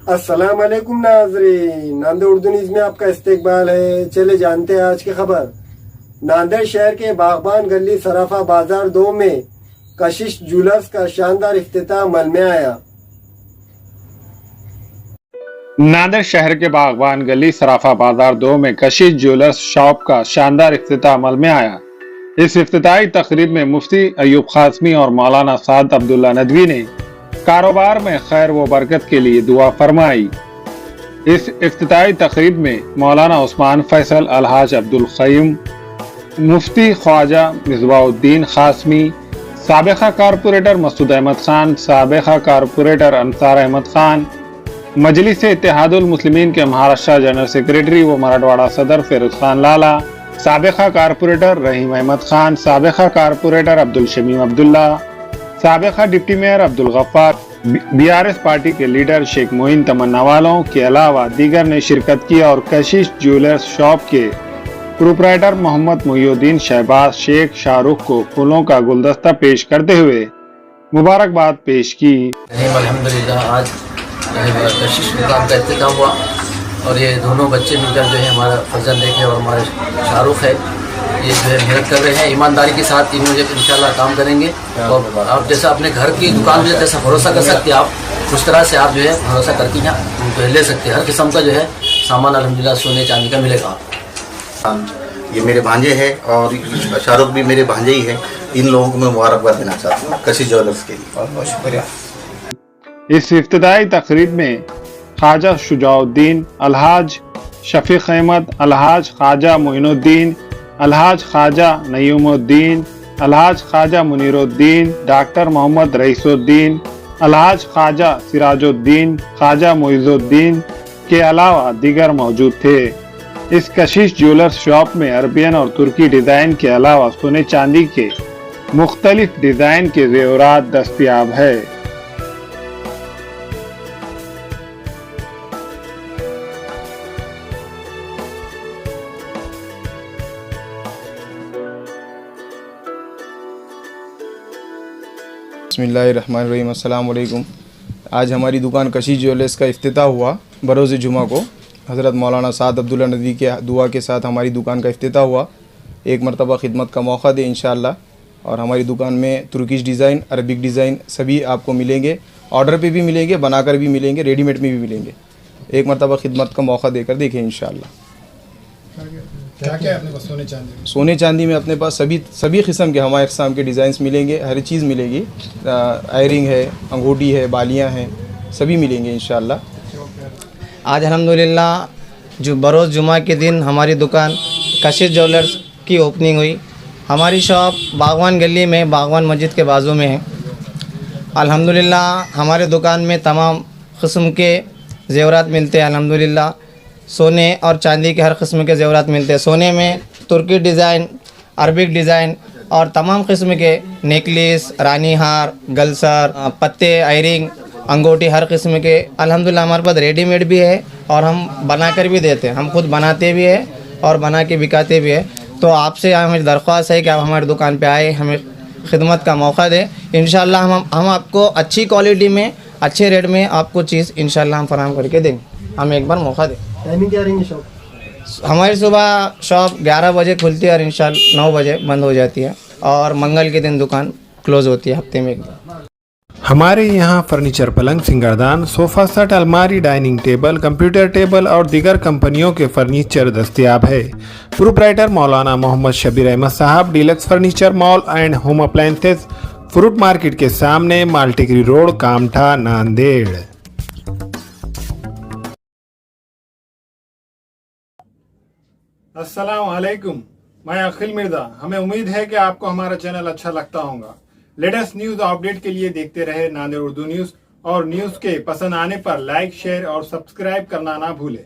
अस्सलाम वालेकुम नाज़रीन, नांदेड़ उर्दू न्यूज़ में आपका इस्तकबाल है। चले जानते हैं आज की खबर। नांदेड़ शहर के बागबान गली सराफा बाजार 2 में कशिश ज्वेलर्स का शानदार इफ्तिताह अमल में आया। नांदेड़ शहर के बागबान गली सराफा बाजार 2 में कशिश ज्वेलर्स शॉप का शानदार इफ्तिताह अमल में आया। इस इफ्तिताही तकरीब में मुफ्ती अयूब कासमी और मौलाना साद अब्दुल्ला नदवी ने कारोबार में खैर व बरकत के लिए दुआ फरमाई। इस इफ्तिताही तकरीब में मौलाना उस्मान फैसल, अलहाज अब्दुल क़य्यूम, मुफ्ती ख्वाजा मिसबाउद्दीन कासमी, साबिक़ा कारपोरेटर मसूद अहमद खान, साबिक़ा कारपोरेटर अंसार अहमद खान, मजलिस इत्तेहादुल मुस्लिमीन के महाराष्ट्र जनरल सेक्रेटरी व मराठवाड़ा सदर फिरोज खान लाला, साबिक़ा कारपोरेटर रहीम अहमद खान, साबिक़ा कारपोरेटर अब्दुल शमीम अब्दुल्ला, साबिक़ा deputy mayor Abdul Gaffar, BRS party के लीडर शेख मोइन तमन्ना वालों के अलावा दीगर ने शिरकत की और कशिश ज्वेलर्स शॉप के प्रोप्राइटर मोहम्मद मुहिउद्दीन शहबाज शेख शाहरुख को फूलों का गुलदस्ता पेश करते हुए मुबारकबाद पेश की। अल्हम्दुलिल्लाह आज कशिश दुकान का इफ्तिताह हुआ और ये दोनों बच्चे मिलकर जो है हमारा फर्जंद देखे और हमारे शाहरुख है, ये जो है मेहनत कर रहे हैं, ईमानदारी के साथ इन मुझे इंशाल्लाह काम करेंगे। और आप जैसा अपने घर की दुकान में जैसा भरोसा कर सकते हैं, आप उस तरह से आप जो है भरोसा करके यहाँ उनको ले सकते हैं। हर किस्म का जो है सामान अल्हम्दुलिल्लाह सोने चांदी का मिलेगा। ये मेरे भांजे हैं और शाहरुख भी मेरे भांजे ही हैं। इन लोगों को मैं मुबारकबाद देना चाहता हूँ कशिश ज्वेलर्स के लिए। बहुत बहुत शुक्रिया। इस इफ्तिताही तकरीब में ख्वाजा शुजाउद्दीन, अलहाज शफीक अहमद, अलहाज ख्वाजा मोइनुद्दीन, अलहाज ख्वाजा नईमुद्दीन, अलहाज ख्वाजा मुनीरुद्दीन, डॉक्टर मोहम्मद रईसुद्दीन, अलहाज ख्वाजा सिराजुद्दीन, ख्वाजा मुइजुद्दीन के अलावा दीगर मौजूद थे। इस कशिश ज्वेलर्स शॉप में अरबियन और तुर्की डिज़ाइन के अलावा सोने चांदी के मुख्तलिफ डिज़ाइन के ज़ेवरात दस्तयाब है। बिस्मिल्लाहिर्रहमानिर्रहीम। अस्सलाम वालेकुम। आज हमारी दुकान कशिश ज्वेलर्स का इफ्तिताह हुआ। बरोज़ जुमा को हज़रत मौलाना साद अब्दुल्ला नदवी के दुआ के साथ हमारी दुकान का इफ्तिताह हुआ। एक मरतबा खिदमत का मौका दे इंशाअल्लाह। और हमारी दुकान में तुर्किश डिज़ाइन, अरबिक डिज़ाइन सभी आपको मिलेंगे। ऑर्डर पे भी मिलेंगे, बनाकर भी मिलेंगे, रेडीमेड में भी मिलेंगे। एक मरतबा खिदमत का मौका देकर देखें इंशाअल्लाह। क्या क्या है अपने पास सोने चांदी में? सोने चांदी में अपने पास सभी किस्म के हमारे इक़साम के डिज़ाइंस मिलेंगे। हर चीज़ मिलेगी। आयरिंग है, अंगूठी है, बालियाँ हैं, सभी मिलेंगे इंशाअल्लाह। आज अल्हम्दुलिल्लाह जो बरोज़ जुमा के दिन हमारी दुकान कशिश ज्वेलर्स की ओपनिंग हुई। हमारी शॉप बागवान गली में बागवान मस्जिद के बाजू में है। अल्हम्दुलिल्लाह हमारे दुकान में तमाम किस्म के ज़ेवरात मिलते हैं। अल्हम्दुलिल्लाह सोने और चांदी के हर किस्म के ज़ेवरात मिलते हैं। सोने में तुर्की डिज़ाइन, अरबिक डिज़ाइन और तमाम किस्म के नेकलेस, रानी हार, गलसर, पत्ते, आयरिंग, अंगूठी हर किस्म के अल्हम्दुलिल्लाह हमारे पास रेडीमेड भी है और हम बनाकर भी देते हैं। हम खुद बनाते भी हैं और बना के बिकाते भी हैं। तो आपसे हमारी दरख्वास्त है कि आप हमारी दुकान पे आए, हमें खिदमत का मौका दें। इंशाअल्लाह हम आपको अच्छी क्वालिटी में, अच्छे रेट में आपको चीज़ इंशाअल्लाह हम फराहम करके देंगे। हमें एक बार मौका दें। टाइमिंग क्या रहेंगी शॉप? हमारी सुबह शॉप 11 बजे खुलती है और इंशाअल्लाह 9 बजे बंद हो जाती है और मंगल के दिन दुकान क्लोज़ होती है, हफ्ते में एक दिन। हमारे यहाँ फर्नीचर, पलंग, सिंगारदान, सोफ़ा सेट, अलमारी, डाइनिंग टेबल, कंप्यूटर टेबल और दीगर कंपनियों के फर्नीचर दस्तयाब है। प्रोप्राइटर मौलाना मोहम्मद शबीर अहमद साहब, deluxe furniture mall and home appliances, fruit market के सामने, माल्टिकरी रोड, कामठा, नांदेड़। अस्सलाम वालेकुम, मैं अखिल मिर्जा। हमें उम्मीद है कि आपको हमारा चैनल अच्छा लगता होगा। लेटेस्ट न्यूज़ अपडेट के लिए देखते रहे नांदेड़ उर्दू न्यूज़ और न्यूज़ के पसंद आने पर लाइक, शेयर और सब्सक्राइब करना ना भूलें।